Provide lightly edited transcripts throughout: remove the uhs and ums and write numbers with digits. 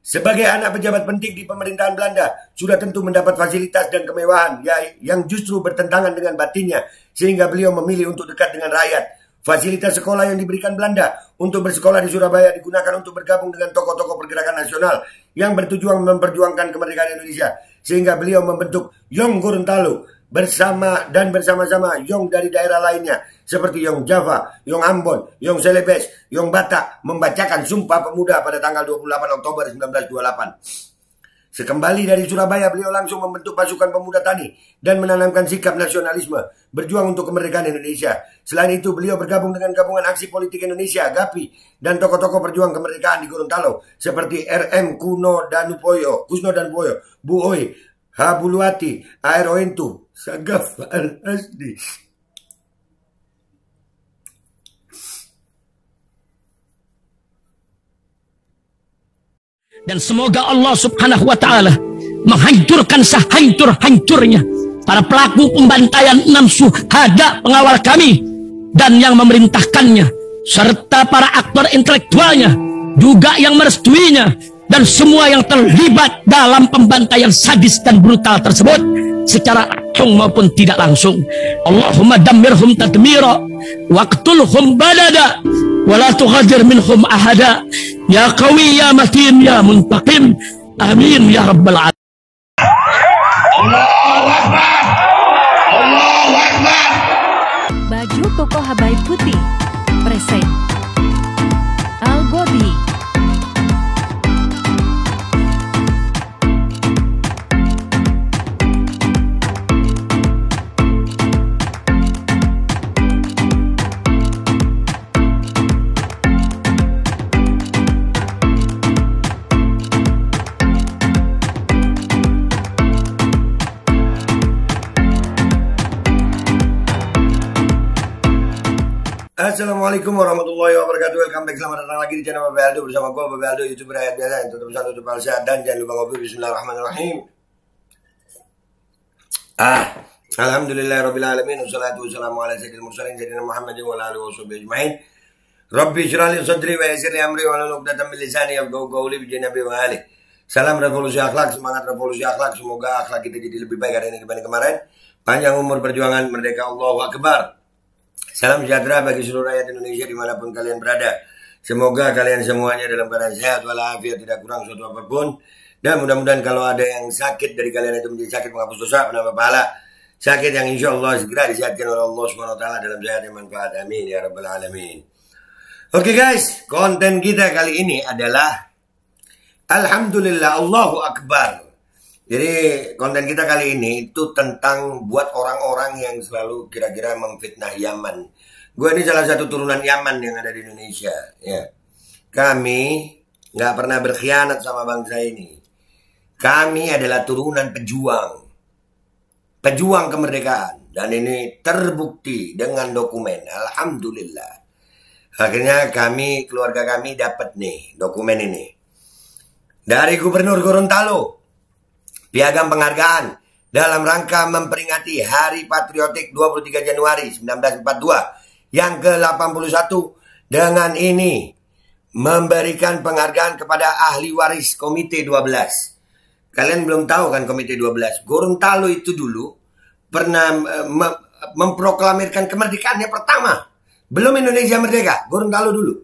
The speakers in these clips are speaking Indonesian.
sebagai anak pejabat penting di pemerintahan Belanda, sudah tentu mendapat fasilitas dan kemewahan yang justru bertentangan dengan batinnya, sehingga beliau memilih untuk dekat dengan rakyat. Fasilitas sekolah yang diberikan Belanda untuk bersekolah di Surabaya digunakan untuk bergabung dengan tokoh-tokoh pergerakan nasional yang bertujuan memperjuangkan kemerdekaan Indonesia, sehingga beliau membentuk Yong Gorontalo bersama-sama Yong dari daerah lainnya seperti Yong Java, Yong Ambon, Yong Celebes, Yong Batak membacakan Sumpah Pemuda pada tanggal 28 Oktober 1928. Sekembali dari Surabaya, beliau langsung membentuk pasukan pemuda tani dan menanamkan sikap nasionalisme, berjuang untuk kemerdekaan Indonesia. Selain itu, beliau bergabung dengan Gabungan Aksi Politik Indonesia, GAPI, dan tokoh-tokoh perjuang kemerdekaan di Gorontalo seperti RM Kusno Danupoyo, Bu Oi, Habuluati, Aero Entu, Sagaf Al-Asdi. Dan semoga Allah subhanahu wa ta'ala menghancurkan sehancur-hancurnya para pelaku pembantaian 6 syuhada pengawal kami dan yang memerintahkannya, serta para aktor intelektualnya juga yang merestuinya, dan semua yang terlibat dalam pembantaian sadis dan brutal tersebut secara langsung maupun tidak langsung. Allahumma dammirhum tadmira waqtulhum badada wala tughadir minhum ahada ya qawi ya matin ya muntaqim, amin ya rabbal alamin. Allahu Akbar, Allahu Akbar. Baju koko Habaib putih present Al Body. Assalamualaikum warahmatullahi wabarakatuh. Welcome back, selamat datang lagi di channel Bapak Aldo bersama gue Bapak Aldo, YouTuber rakyat biasa yang tetap bersama tutup sehat, dan jangan lupa ngopi. Bismillahirrahmanirrahim. Alhamdulillahirabbil alamin, wassalatu wassalamu ala sayyidil mursalin sayyidina Muhammadin wa ala alihi washabbihi ajmain. Rabbi shrah li sadri wa yassir li amri wa hlul 'uqdatam min lisani yafqahu qawli bi janabi wa ali. Salam revolusi akhlak, semangat revolusi akhlak. Semoga akhlak kita jadi lebih baik hari ini dibanding kemarin. Panjang umur perjuangan merdeka, Allahu Akbar. Salam sejahtera bagi seluruh rakyat Indonesia dimanapun kalian berada. Semoga kalian semuanya dalam keadaan sehat walafiat, tidak kurang suatu apapun. Dan mudah-mudahan kalau ada yang sakit dari kalian itu menjadi sakit menghapus dosa, penambah pahala. Sakit yang insya Allah segera disehatkan oleh Allah SWT dalam sehat yang manfaat. Amin ya rabbal alamin. Oke guys, konten kita kali ini adalah Alhamdulillah, Allahu Akbar. Jadi konten kita kali ini itu tentang buat orang-orang yang selalu kira-kira memfitnah Yaman. Gue ini salah satu turunan Yaman yang ada di Indonesia. Ya. Kami nggak pernah berkhianat sama bangsa ini. Kami adalah turunan pejuang kemerdekaan. Dan ini terbukti dengan dokumen. Alhamdulillah. Akhirnya keluarga kami dapat nih dokumen ini. Dari Gubernur Gorontalo. Piagam penghargaan dalam rangka memperingati Hari Patriotik 23 Januari 1942 yang ke-81. Dengan ini memberikan penghargaan kepada ahli waris Komite 12. Kalian belum tahu kan Komite 12? Gorontalo itu dulu pernah memproklamirkan kemerdekaannya pertama. Belum Indonesia merdeka, Gorontalo dulu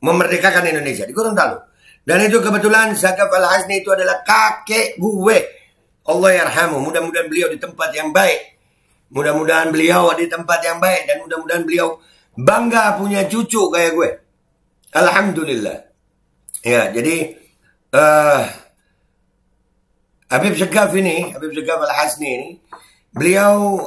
memerdekakan Indonesia di Gorontalo. Dan itu kebetulan Sagaf Al-Hasni itu adalah kakek gue. Allah yarhamu, mudah-mudahan beliau di tempat yang baik. Mudah-mudahan beliau di tempat yang baik. Dan mudah-mudahan beliau bangga punya cucu kayak gue. Alhamdulillah. Ya, jadi Habib Sagaf Al-Hasni ini, beliau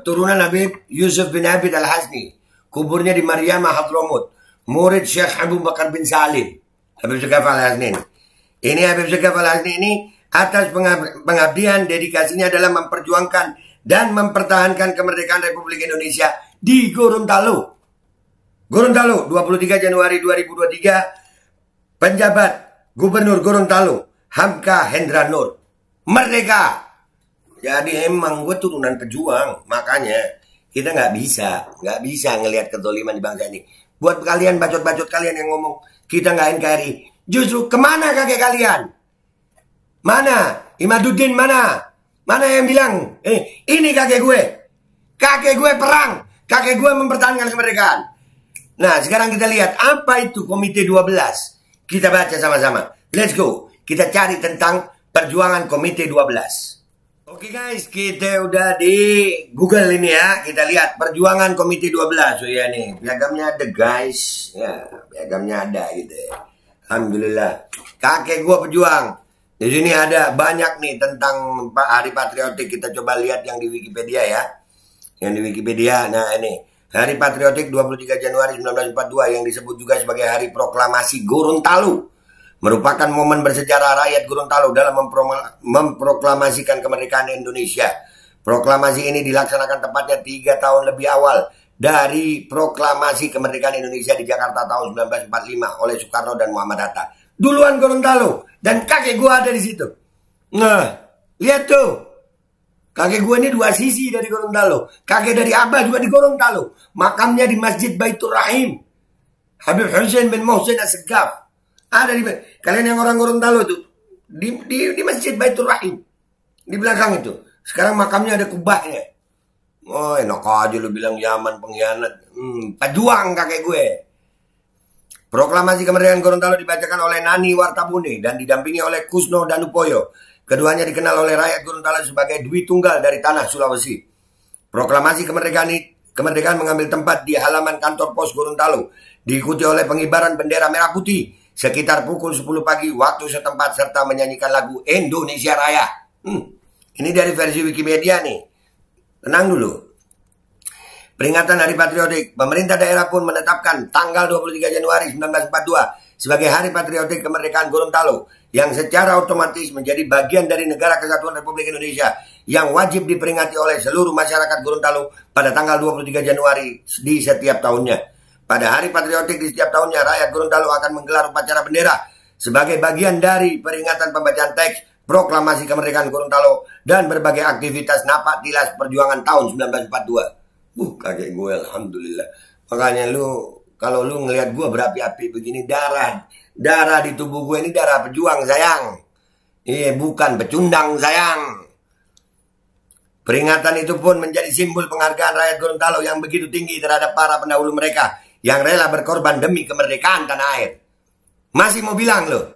turunan Habib Yusuf bin Abid Al-Hasni. Kuburnya di Maryamah Hadramut. Murid Syekh Abu Bakar bin Salim. Habib Sagaf Al-Hasni ini. Ini Habib Sagaf Al-Hasni ini atas pengabdian dedikasinya dalam memperjuangkan dan mempertahankan kemerdekaan Republik Indonesia di Gorontalo. Gorontalo, 23 Januari 2023, penjabat Gubernur Gorontalo, Hamka Hendra Nur. Merdeka! Jadi emang gue turunan pejuang, makanya kita nggak bisa ngelihat kezaliman di bangsa ini. Buat kalian bacot-bacot kalian yang ngomong kita nggak NKRI, justru kemana kakek kalian? Mana? Imaduddin mana? Mana yang bilang, ini kakek gue. Kakek gue perang. Kakek gue mempertahankan kemerdekaan. Nah, sekarang kita lihat apa itu Komite 12. Kita baca sama-sama. Let's go. Kita cari tentang perjuangan Komite 12. Oke guys, kita udah di Google ini ya. Kita lihat perjuangan Komite 12. Oh ya nih, piagamnya ada guys. Ya, piagamnya ada gitu ya. Alhamdulillah. Kakek gue pejuang. Di sini ada banyak nih tentang Hari Patriotik. Kita coba lihat yang di Wikipedia ya. Yang di Wikipedia. Nah ini. Hari Patriotik 23 Januari 1942 yang disebut juga sebagai Hari Proklamasi Gorontalo merupakan momen bersejarah rakyat Gorontalo dalam memproklamasikan kemerdekaan Indonesia. Proklamasi ini dilaksanakan tepatnya 3 tahun lebih awal dari proklamasi kemerdekaan Indonesia di Jakarta tahun 1945 oleh Soekarno dan Muhammad Hatta. Duluan Gorontalo dan kakek gua ada di situ. Nah, lihat tuh. Kakek gue ini 2 sisi dari Gorontalo. Kakek dari Abah juga di Gorontalo. Makamnya di Masjid Baitur Rahim. Habib Hussein bin Mohsin Assegaf. Ada di kalian yang orang Gorontalo tuh di Masjid Baitur Rahim. Di belakang itu. Sekarang makamnya ada kubahnya. Oh, enak aja lu bilang Yaman pengkhianat. Pejuang kakek gue. Proklamasi kemerdekaan Gorontalo dibacakan oleh Nani Wartabune dan didampingi oleh Kusno Danupoyo. Keduanya dikenal oleh rakyat Gorontalo sebagai Dwi Tunggal dari tanah Sulawesi. Proklamasi kemerdekaan mengambil tempat di halaman kantor pos Gorontalo, diikuti oleh pengibaran bendera merah putih sekitar pukul 10 pagi waktu setempat serta menyanyikan lagu Indonesia Raya. Ini dari versi Wikipedia nih. Tenang dulu. Peringatan Hari Patriotik, pemerintah daerah pun menetapkan tanggal 23 Januari 1942 sebagai Hari Patriotik Kemerdekaan Gorontalo yang secara otomatis menjadi bagian dari Negara Kesatuan Republik Indonesia yang wajib diperingati oleh seluruh masyarakat Gorontalo pada tanggal 23 Januari di setiap tahunnya. Pada Hari Patriotik di setiap tahunnya, rakyat Gorontalo akan menggelar upacara bendera sebagai bagian dari peringatan pembacaan teks proklamasi kemerdekaan Gorontalo dan berbagai aktivitas napak tilas perjuangan tahun 1942. Kakek gue alhamdulillah. Makanya kalau lu ngelihat gue berapi-api begini, darah di tubuh gue ini darah pejuang sayang. Iya, bukan pecundang sayang. Peringatan itu pun menjadi simbol penghargaan rakyat Gorontalo yang begitu tinggi terhadap para pendahulu mereka yang rela berkorban demi kemerdekaan tanah air. Masih mau bilang lo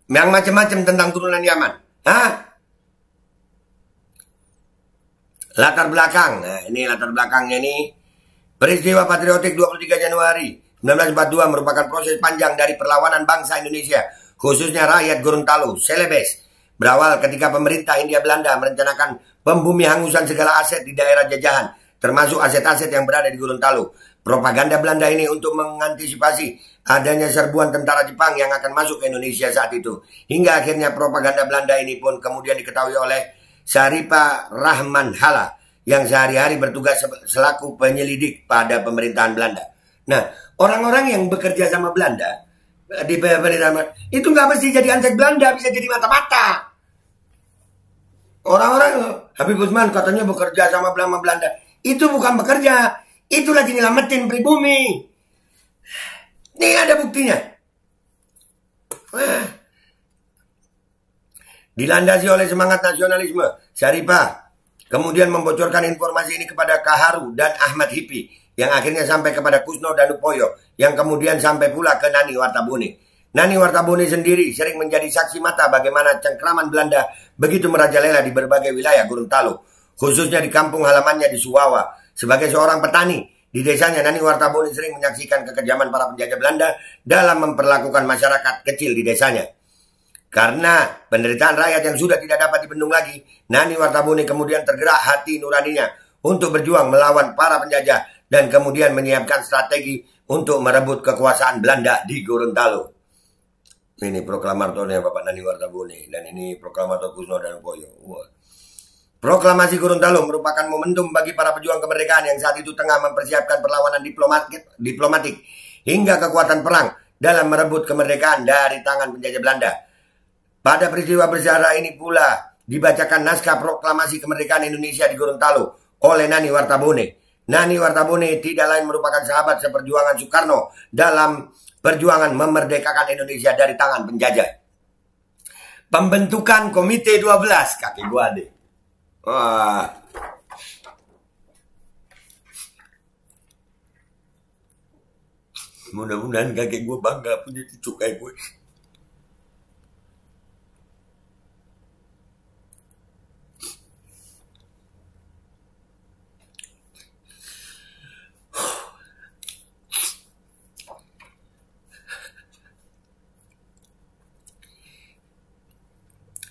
yang macam-macam tentang turunan Yaman? Hah? Latar belakang. Nah, ini latar belakangnya nih. Peristiwa patriotik 23 Januari 1942 merupakan proses panjang dari perlawanan bangsa Indonesia, khususnya rakyat Gorontalo, Celebes. Berawal ketika pemerintah Hindia Belanda merencanakan pembumihangusan segala aset di daerah jajahan, termasuk aset-aset yang berada di Gorontalo. Propaganda Belanda ini untuk mengantisipasi adanya serbuan tentara Jepang yang akan masuk ke Indonesia saat itu. Hingga akhirnya propaganda Belanda ini pun kemudian diketahui oleh Syaripa Rahman Hala yang sehari-hari bertugas selaku penyelidik pada pemerintahan Belanda. Nah, orang-orang yang bekerja sama Belanda di pemerintahan itu nggak mesti jadi ansek Belanda, bisa jadi mata-mata. Orang-orang Habib Usman katanya bekerja sama Belanda. Itu bukan bekerja, itu lagi nyelamatin pribumi. Ini ada buktinya. Dilandasi oleh semangat nasionalisme, Syaripa kemudian membocorkan informasi ini kepada Kaharu dan Ahmad Hipi, yang akhirnya sampai kepada Kusno Danupoyo, yang kemudian sampai pula ke Nani Wartabune. Nani Wartabune sendiri sering menjadi saksi mata bagaimana cengkraman Belanda begitu merajalela di berbagai wilayah Gorontalo, khususnya di kampung halamannya di Suwawa. Sebagai seorang petani, di desanya Nani Wartabune sering menyaksikan kekejaman para penjajah Belanda dalam memperlakukan masyarakat kecil di desanya. Karena penderitaan rakyat yang sudah tidak dapat dibendung lagi, Nani Wartabune kemudian tergerak hati nuraninya untuk berjuang melawan para penjajah dan kemudian menyiapkan strategi untuk merebut kekuasaan Belanda di Gorontalo. Ini proklamatornya Bapak Nani Wartabune dan ini proklamator Kusno Danupoyo. Proklamasi Gorontalo merupakan momentum bagi para pejuang kemerdekaan yang saat itu tengah mempersiapkan perlawanan diplomatik hingga kekuatan perang dalam merebut kemerdekaan dari tangan penjajah Belanda. Pada peristiwa bersejarah ini pula dibacakan naskah proklamasi kemerdekaan Indonesia di Gorontalo oleh Nani Wartabune. Nani Wartabune tidak lain merupakan sahabat seperjuangan Soekarno dalam perjuangan memerdekakan Indonesia dari tangan penjajah. pembentukan Komite 12. Kaki gua deh. Wah. Mudah-mudahan kakek gue bangga punya cucu kayak gue.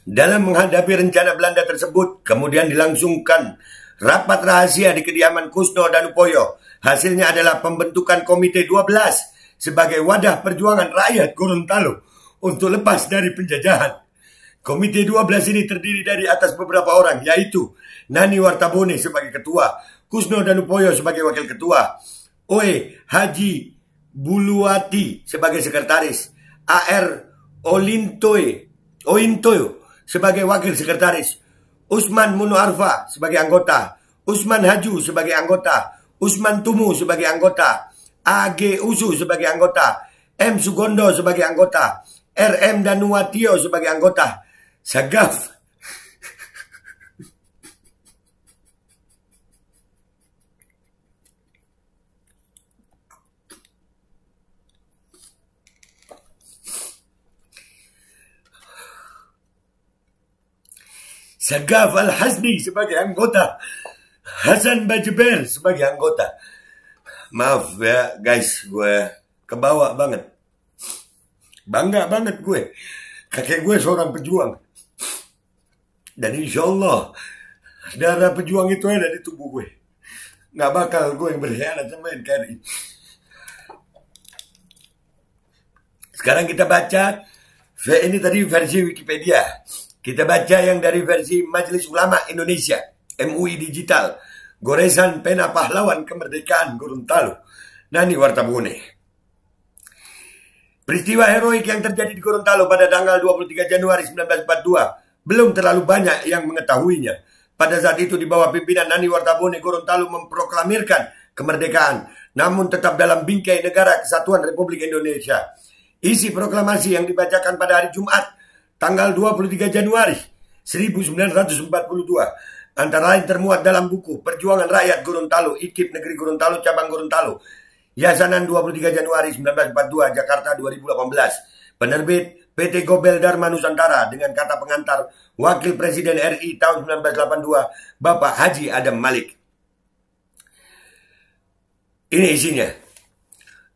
Dalam menghadapi rencana Belanda tersebut, kemudian dilangsungkan rapat rahasia di kediaman Kusno Danupoyo. Hasilnya adalah pembentukan Komite 12 sebagai wadah perjuangan rakyat Gorontalo untuk lepas dari penjajahan. Komite 12 ini terdiri dari atas beberapa orang, yaitu Nani Wartabone sebagai ketua, Kusno Danupoyo sebagai wakil ketua, Oe Haji Buluwati sebagai sekretaris, AR Ointoyo sebagai wakil sekretaris, Usman Muno Arfa sebagai anggota, Usman Haju sebagai anggota, Usman Tumu sebagai anggota, AG Usu sebagai anggota, M Sugondo sebagai anggota, RM Danuatio sebagai anggota, Sagaf Sagaf Al-Hasni sebagai anggota, Hasan Bajber sebagai anggota. Maaf ya guys, gue kebawa banget. Bangga banget gue. Kakek gue seorang pejuang. Dan insya Allah darah pejuang itu ada di tubuh gue. Gak bakal gue yang berkhianat sama NKRI. Sekarang kita baca. Ini tadi versi Wikipedia. Kita baca yang dari versi Majelis Ulama Indonesia, MUI Digital. Goresan pena pahlawan kemerdekaan Gorontalo, Nani Wartabone. Peristiwa heroik yang terjadi di Gorontalo pada tanggal 23 Januari 1942 belum terlalu banyak yang mengetahuinya. Pada saat itu di bawah pimpinan Nani Wartabone, Gorontalo memproklamirkan kemerdekaan, namun tetap dalam bingkai Negara Kesatuan Republik Indonesia. Isi proklamasi yang dibacakan pada hari Jumat, tanggal 23 Januari 1942, antara lain termuat dalam buku Perjuangan Rakyat Gorontalo, IKIP Negeri Gorontalo, Cabang Gorontalo, Yasanan 23 Januari 1942, Jakarta 2018. Penerbit PT Gobel Dharma Nusantara dengan kata pengantar Wakil Presiden RI tahun 1982, Bapak Haji Adam Malik. Ini isinya.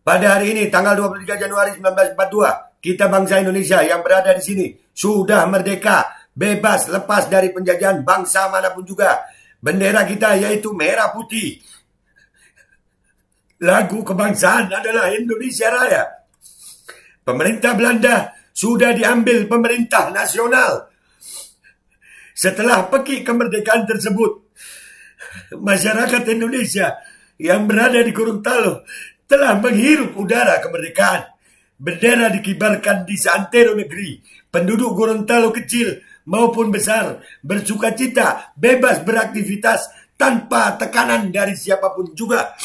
Pada hari ini, tanggal 23 Januari 1942, kita bangsa Indonesia yang berada di sini sudah merdeka, bebas, lepas dari penjajahan bangsa manapun juga. Bendera kita yaitu merah putih. Lagu kebangsaan adalah Indonesia Raya. Pemerintah Belanda sudah diambil pemerintah nasional. Setelah peki kemerdekaan tersebut, masyarakat Indonesia yang berada di Gorontalo telah menghirup udara kemerdekaan. Bendera dikibarkan di seantero negeri. Penduduk Gorontalo kecil maupun besar bersukacita, bebas beraktivitas tanpa tekanan dari siapapun juga.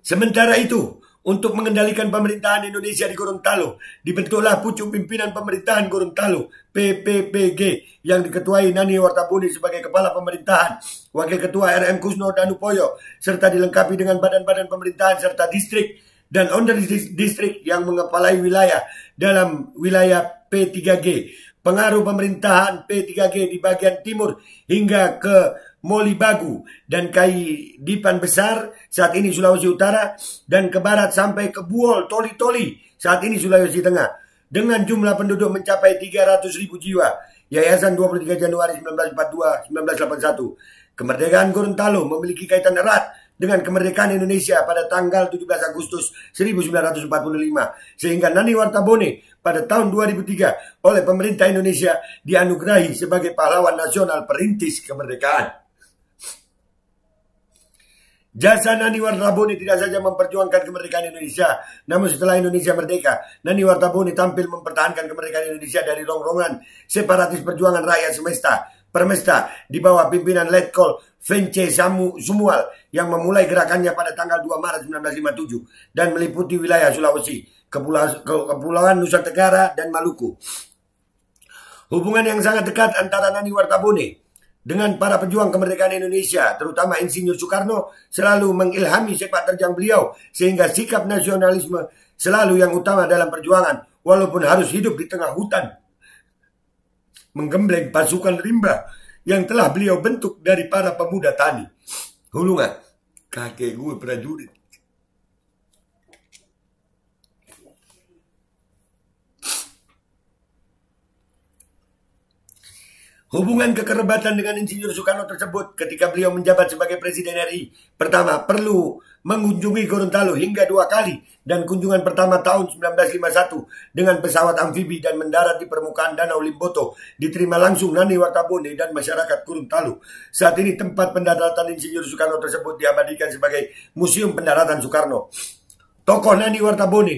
Sementara itu, untuk mengendalikan pemerintahan Indonesia di Gorontalo, dibentuklah Pucuk Pimpinan Pemerintahan Gorontalo, PPPG, yang diketuai Nani Wartabone sebagai Kepala Pemerintahan, Wakil Ketua RM Kusno Danupoyo, serta dilengkapi dengan badan-badan pemerintahan serta distrik dan onder distrik yang mengepalai wilayah dalam wilayah P3G. Pengaruh pemerintahan P3G di bagian timur hingga ke Molibagu dan Kaidipan Besar, saat ini Sulawesi Utara, dan ke barat sampai ke Buol, Toli-Toli, saat ini Sulawesi Tengah, dengan jumlah penduduk mencapai 300.000 jiwa. Yayasan 23 Januari 1942-1981. Kemerdekaan Gorontalo memiliki kaitan erat dengan kemerdekaan Indonesia pada tanggal 17 Agustus 1945, sehingga Nani Wartabone pada tahun 2003 oleh pemerintah Indonesia dianugerahi sebagai pahlawan nasional perintis kemerdekaan. Jasa Nani Wartabone tidak saja memperjuangkan kemerdekaan Indonesia, namun setelah Indonesia merdeka, Nani Wartabone tampil mempertahankan kemerdekaan Indonesia dari rongrongan separatis perjuangan rakyat semesta. Permesta di bawah pimpinan Letkol Vence Sumual yang memulai gerakannya pada tanggal 2 Maret 1957 dan meliputi wilayah Sulawesi, Kepulauan Nusa Tenggara, dan Maluku. Hubungan yang sangat dekat antara Nani Wartabone dengan para pejuang kemerdekaan Indonesia, terutama Insinyur Soekarno, selalu mengilhami sepak terjang beliau, sehingga sikap nasionalisme selalu yang utama dalam perjuangan, walaupun harus hidup di tengah hutan, menggembleng pasukan rimba yang telah beliau bentuk dari para pemuda tani. Hulungan, kakek gue prajurit. Hubungan kekerabatan dengan Insinyur Soekarno tersebut ketika beliau menjabat sebagai Presiden RI. Pertama, perlu mengunjungi Gorontalo hingga 2 kali. Dan kunjungan pertama tahun 1951 dengan pesawat amfibi dan mendarat di permukaan Danau Limboto diterima langsung Nani Wartabone dan masyarakat Gorontalo. Saat ini tempat pendaratan Insinyur Soekarno tersebut diabadikan sebagai Museum Pendaratan Soekarno. Tokoh Nani Wartabone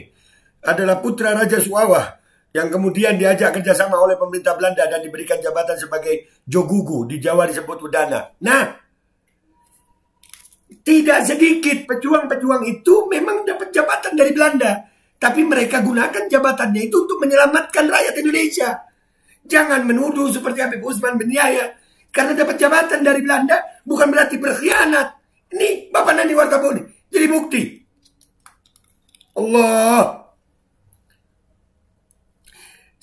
adalah putra Raja Suawah yang kemudian diajak kerjasama oleh pemerintah Belanda dan diberikan jabatan sebagai Jogugu, di Jawa disebut Udana. Nah, tidak sedikit pejuang-pejuang itu memang dapat jabatan dari Belanda, tapi mereka gunakan jabatannya itu untuk menyelamatkan rakyat Indonesia. Jangan menuduh seperti Habib Usman bin Yahya, karena dapat jabatan dari Belanda bukan berarti berkhianat. Ini Bapak Nani Wartabone jadi bukti. Allah.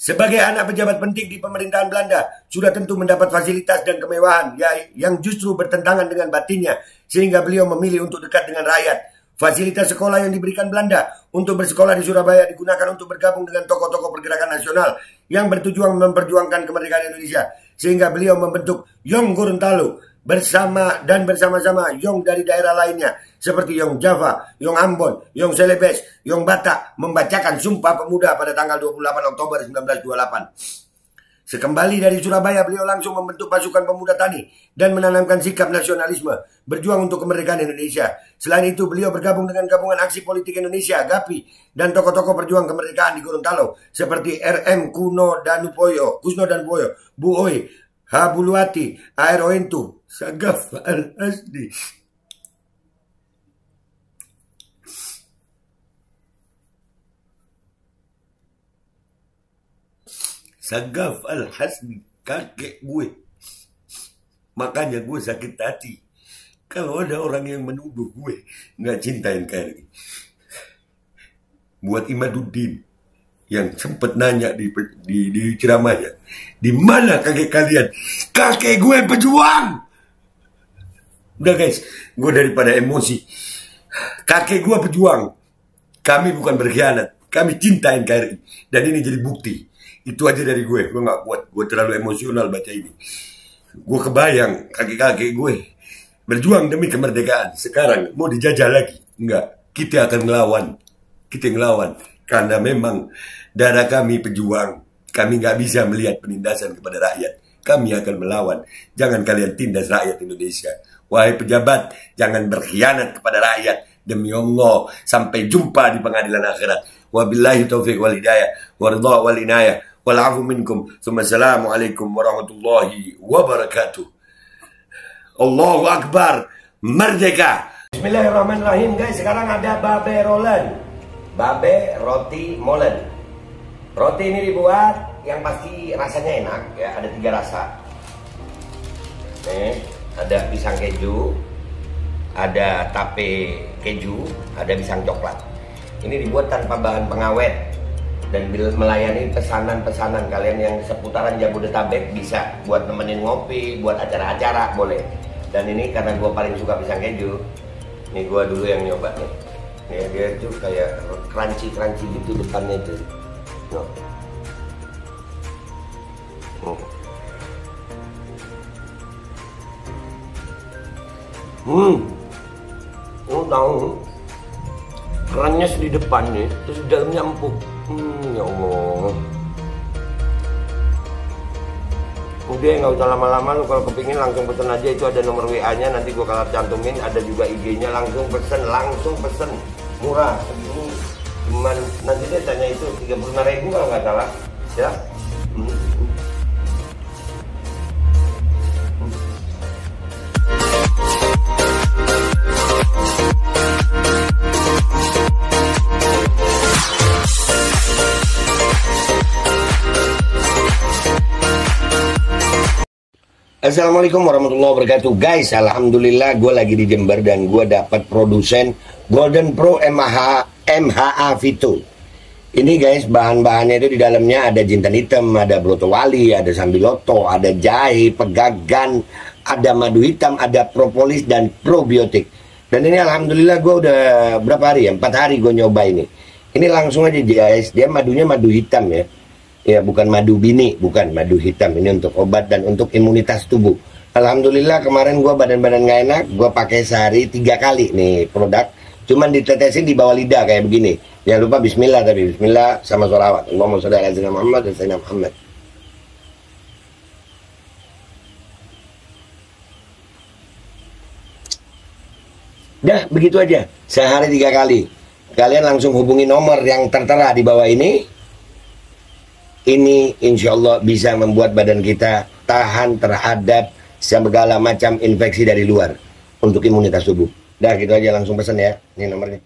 Sebagai anak pejabat penting di pemerintahan Belanda, sudah tentu mendapat fasilitas dan kemewahan yang justru bertentangan dengan batinnya, sehingga beliau memilih untuk dekat dengan rakyat. Fasilitas sekolah yang diberikan Belanda untuk bersekolah di Surabaya digunakan untuk bergabung dengan tokoh-tokoh pergerakan nasional yang bertujuan memperjuangkan kemerdekaan Indonesia, sehingga beliau membentuk Yong Gorontalo bersama-sama Yong dari daerah lainnya seperti Yong Java, Yong Ambon, Yong Celebes, Yong Batak membacakan Sumpah Pemuda pada tanggal 28 Oktober 1928. Sekembali dari Surabaya, beliau langsung membentuk pasukan pemuda tani dan menanamkan sikap nasionalisme, berjuang untuk kemerdekaan Indonesia. Selain itu, beliau bergabung dengan Gabungan Aksi Politik Indonesia, GAPI, dan tokoh-tokoh perjuang kemerdekaan di Gorontalo seperti RM Kusno Danupoyo, Bu Oi, Habuluati, Aeroentu, Sagaf Al-Hasdi. Sagaf Al-Hasdi, kakek gue. Makanya gue sakit hati kalau ada orang yang menuduh gue nggak cinta NKRI. Buat Imaduddin yang sempat nanya di ceramahnya, di mana kakek kalian? Kakek gue pejuang. Udah guys, gue daripada emosi. Kakek gue pejuang. Kami bukan berkhianat. Kami cinta NKRI. Dan ini jadi bukti. Itu aja dari gue gak kuat. Gue terlalu emosional baca ini. Gue kebayang kakek-kakek gue berjuang demi kemerdekaan. Sekarang mau dijajah lagi. Enggak, kita akan ngelawan. Kita ngelawan. Karena memang darah kami pejuang. Kami gak bisa melihat penindasan kepada rakyat. Kami akan melawan. Jangan kalian tindas rakyat Indonesia. Wahai pejabat, jangan berkhianat kepada rakyat. Demi Allah, sampai jumpa di pengadilan akhirat. Wabillahi taufiq wal hidayah, waridha wal inayah, wal afu minkum. Assalamualaikum warahmatullahi wabarakatuh. Allahu Akbar, merdeka. Bismillahirrahmanirrahim guys, sekarang ada babe rolen. Babe roti molen. Roti ini dibuat yang pasti rasanya enak ya, ada 3 rasa. Nih, ada pisang keju, ada tape keju, ada pisang coklat. Ini dibuat tanpa bahan pengawet dan melayani pesanan-pesanan kalian yang seputaran Jabodetabek, bisa buat nemenin ngopi, buat acara-acara boleh. Dan ini karena gue paling suka pisang keju, ini gue dulu yang nyoba nih. Ya, dia tuh kayak crunchy gitu depannya itu. No. Tahu kerannya di depan nih, terus di dalamnya empuk. Ya Allah. Udah nggak usah lama-lama, lu kalau kepingin langsung pesen aja, itu ada nomor WA-nya, nanti gua kalau cantumin, ada juga IG-nya, langsung pesen, murah. Ini cuman nanti dia tanya itu 35.000 kalau nggak salah, ya. Assalamualaikum warahmatullahi wabarakatuh. Guys, alhamdulillah gue lagi di Jember dan gue dapat produsen Golden Pro MHA Vito. Ini guys, bahan-bahannya itu di dalamnya ada jintan hitam, ada broto wali, ada sambiloto, ada jahe, pegagan, ada madu hitam, ada propolis dan probiotik. Dan ini alhamdulillah gue udah berapa hari ya? 4 hari gue nyoba ini. Ini langsung aja guys, dia madunya madu hitam ya. Ya bukan madu bini, bukan madu hitam. Ini untuk obat dan untuk imunitas tubuh. Alhamdulillah kemarin gue badan-badan gak enak, gue pakai sehari 3 kali nih produk. Cuman ditetesin di bawah lidah kayak begini. Jangan lupa bismillah, tapi bismillah sama sholawat. Allahumma sholli ala sayyidina Muhammad dan sayyidina Muhammad. Dah begitu aja, sehari 3 kali. Kalian langsung hubungi nomor yang tertera di bawah ini. Ini insya Allah bisa membuat badan kita tahan terhadap segala macam infeksi dari luar untuk imunitas tubuh. Dah gitu aja, langsung pesan ya. Ini nomornya.